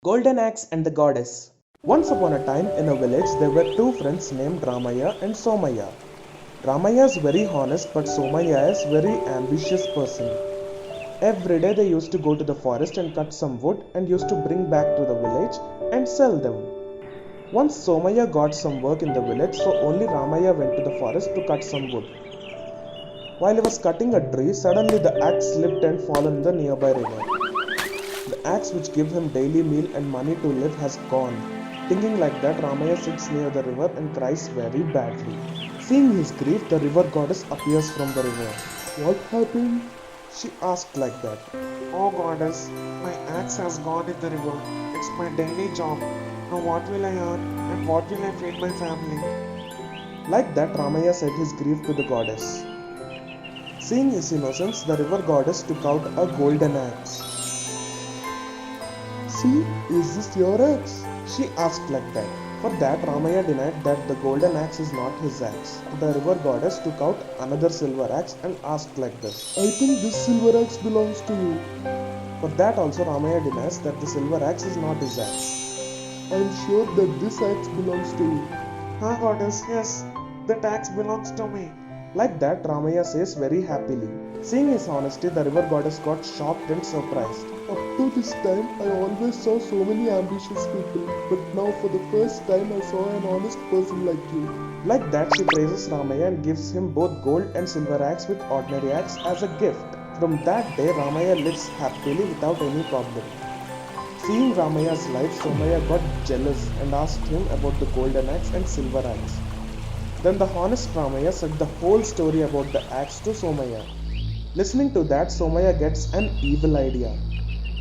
Golden Axe and the Goddess. Once upon a time in a village there were two friends named Ramaya and Somaya. Ramaya is very honest but Somaya is very ambitious person. Every day they used to go to the forest and cut some wood and used to bring back to the village and sell them. Once Somaya got some work in the village, so only Ramaya went to the forest to cut some wood. While he was cutting a tree, suddenly the axe slipped and fallen in the nearby river. The axe which gave him daily meal and money to live has gone. Thinking like that, Ramaya sits near the river and cries very badly. Seeing his grief, the river goddess appears from the river. What happened? She asked like that. Oh goddess, my axe has gone in the river. It's my daily job. Now what will I earn and what will I feed my family? Like that, Ramaya said his grief to the goddess. Seeing his innocence, the river goddess took out a golden axe. See, is this your axe? She asked like that. For that, Ramaya denied that the golden axe is not his axe. The river goddess took out another silver axe and asked like this. I think this silver axe belongs to you. For that also Ramaya denies that the silver axe is not his axe. I am sure that this axe belongs to you. Ah goddess, yes, that axe belongs to me. Like that, Ramaya says very happily. Seeing his honesty, the river goddess got shocked and surprised. Up to this time, I always saw so many ambitious people, but now for the first time I saw an honest person like you. Like that, she praises Ramaya and gives him both gold and silver axe with ordinary axe as a gift. From that day, Ramaya lives happily without any problem. Seeing Ramaya's life, Somaya got jealous and asked him about the golden axe and silver axe. Then the honest Ramaya said the whole story about the axe to Somaya. Listening to that, Somaya gets an evil idea.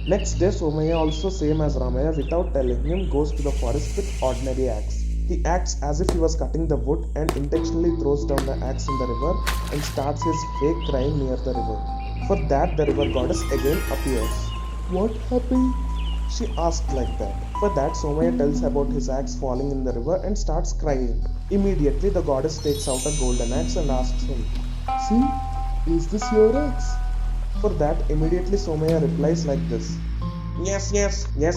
Next day, Somaya, also same as Ramaya, without telling him, goes to the forest with ordinary axe. He acts as if he was cutting the wood and intentionally throws down the axe in the river and starts his fake crying near the river. For that, the river goddess again appears. What happened? She asked like that. For that, Somaya tells about his axe falling in the river and starts crying. Immediately, the goddess takes out a golden axe and asks him, See, is this your axe? For that, immediately Somaya replies like this. Yes,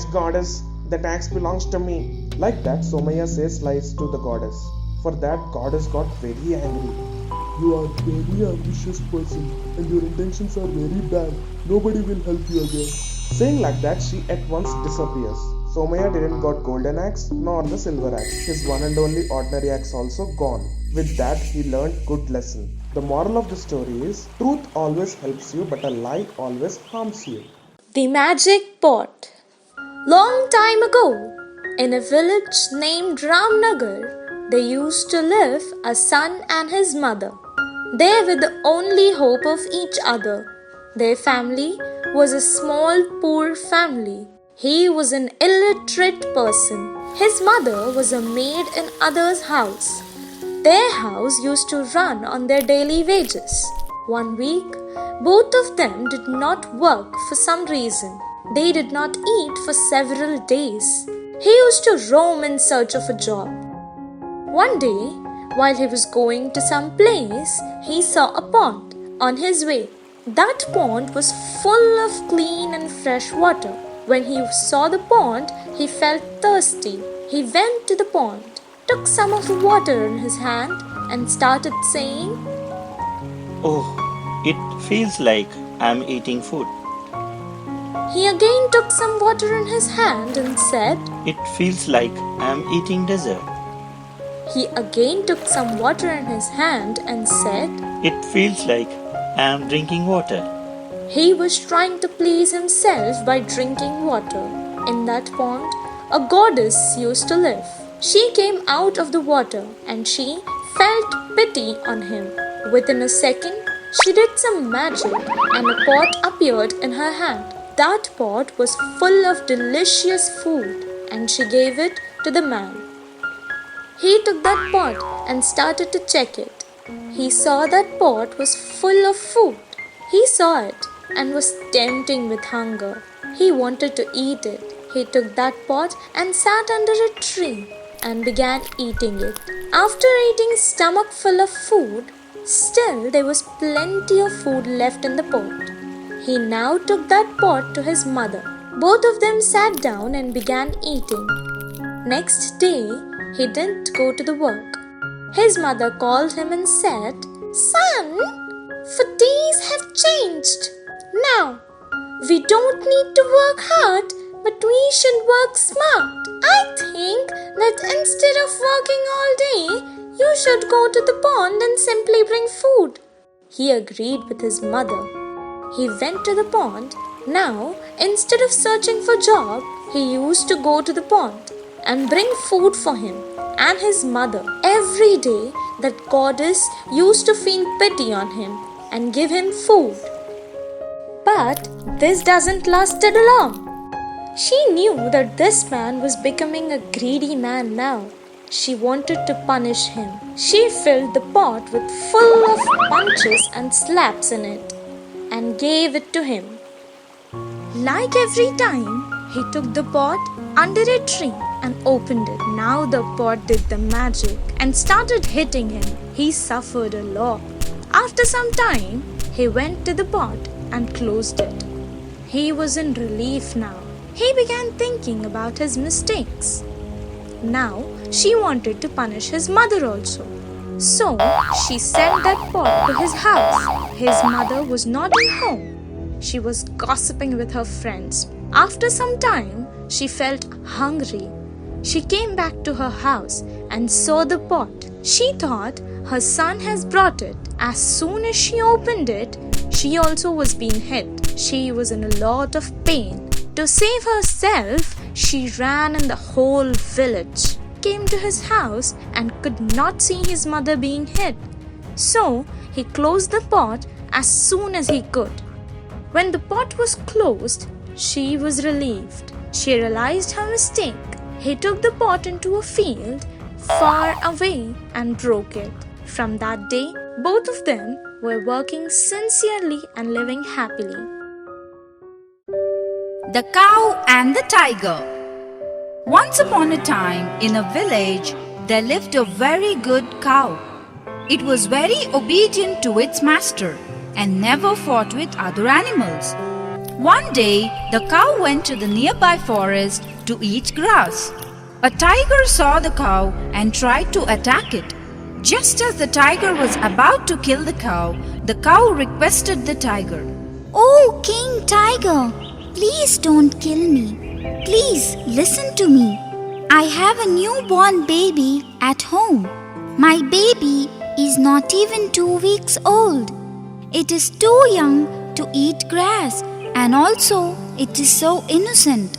goddess, that axe belongs to me. Like that, Somaya says lies to the goddess. For that, goddess got very angry. You are very ambitious person and your intentions are very bad. Nobody will help you again. Saying like that, she at once disappears. Somaya didn't got golden axe nor the silver axe. His one and only ordinary axe also gone. With that, he learned good lesson. The moral of the story is, truth always helps you but a lie always harms you. The Magic Pot. Long time ago, in a village named Ramnagar, there used to live a son and his mother. They were the only hope of each other. Their family was a small, poor family. He was an illiterate person. His mother was a maid in others' house. Their house used to run on their daily wages. One week, both of them did not work for some reason. They did not eat for several days. He used to roam in search of a job. One day, while he was going to some place, he saw a pond on his way. That pond was full of clean and fresh water. When he saw the pond, he felt thirsty. He went to the pond, took some of the water in his hand and started saying, Oh, it feels like I'm eating food. He again took some water in his hand and said, It feels like I'm eating dessert. He again took some water in his hand and said, It feels like I'm drinking water. He was trying to please himself by drinking water. In that pond, a goddess used to live. She came out of the water and she felt pity on him. Within a second, she did some magic and a pot appeared in her hand. That pot was full of delicious food and she gave it to the man. He took that pot and started to check it. He saw that pot was full of food. He saw it and was tempting with hunger. He wanted to eat it. He took that pot and sat under a tree and began eating it. After eating a stomach full of food, still there was plenty of food left in the pot. He now took that pot to his mother. Both of them sat down and began eating. Next day, he didn't go to the work. His mother called him and said, "Son, for days have changed. Now, we don't need to work hard, but we should work smart. I think that instead of working all day, you should go to the pond and simply bring food." He agreed with his mother. He went to the pond. Now, instead of searching for job, he used to go to the pond and bring food for him and his mother. Every day, that goddess used to feel pity on him and give him food. But this doesn't lasted long. She knew that this man was becoming a greedy man now. She wanted to punish him. She filled the pot with full of punches and slaps in it and gave it to him. Like every time, he took the pot under a tree and opened it. Now the pot did the magic and started hitting him. He suffered a lot. After some time, he went to the pot and closed it. He was in relief now. He began thinking about his mistakes. Now she wanted to punish his mother also. So she sent that pot to his house. His mother was not at home. She was gossiping with her friends. After some time, she felt hungry. She came back to her house and saw the pot. She thought her son has brought it. As soon as she opened it, she also was being hit. She was in a lot of pain. To save herself, she ran in the whole village, came to his house and could not see his mother being hit. So he closed the pot as soon as he could. When the pot was closed, she was relieved. She realized her mistake. He took the pot into a field far away and broke it. From that day, both of them were working sincerely and living happily. The Cow and the Tiger. Once upon a time, in a village, there lived a very good cow. It was very obedient to its master and never fought with other animals. One day, the cow went to the nearby forest to eat grass. A tiger saw the cow and tried to attack it. Just as the tiger was about to kill the cow requested the tiger, "Oh, King Tiger, please don't kill me. Please listen to me. I have a newborn baby at home. My baby is not even 2 weeks old. It is too young to eat grass and also it is so innocent.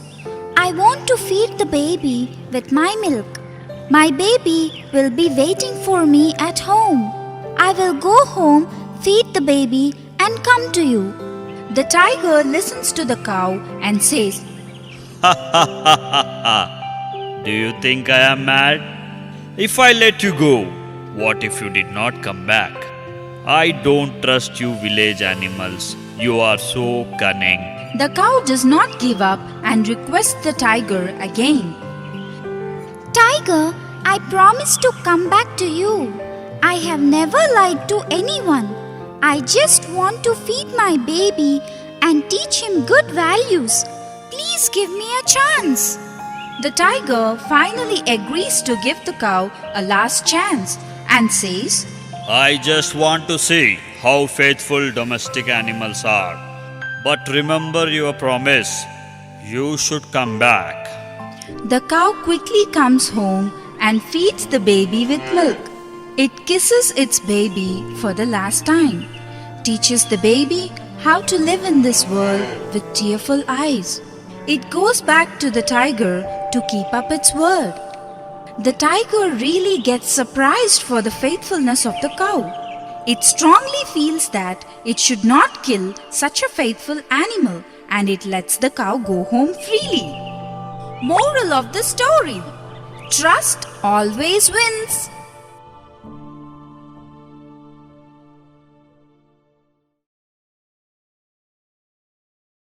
I want to feed the baby with my milk. My baby will be waiting for me at home. I will go home, feed the baby and come to you." The tiger listens to the cow and says, Ha ha ha ha ha. Do you think I am mad? If I let you go, what if you did not come back? I don't trust you village animals. You are so cunning. The cow does not give up and requests the tiger again. "Tiger, I promise to come back to you. I have never lied to anyone. I just want to feed my baby and teach him good values. Please give me a chance." The tiger finally agrees to give the cow a last chance and says, I just want to see how faithful domestic animals are. But remember your promise. You should come back. The cow quickly comes home and feeds the baby with milk. It kisses its baby for the last time, teaches the baby how to live in this world with tearful eyes. It goes back to the tiger to keep up its word. The tiger really gets surprised for the faithfulness of the cow. It strongly feels that it should not kill such a faithful animal and it lets the cow go home freely. Moral of the story: trust always wins.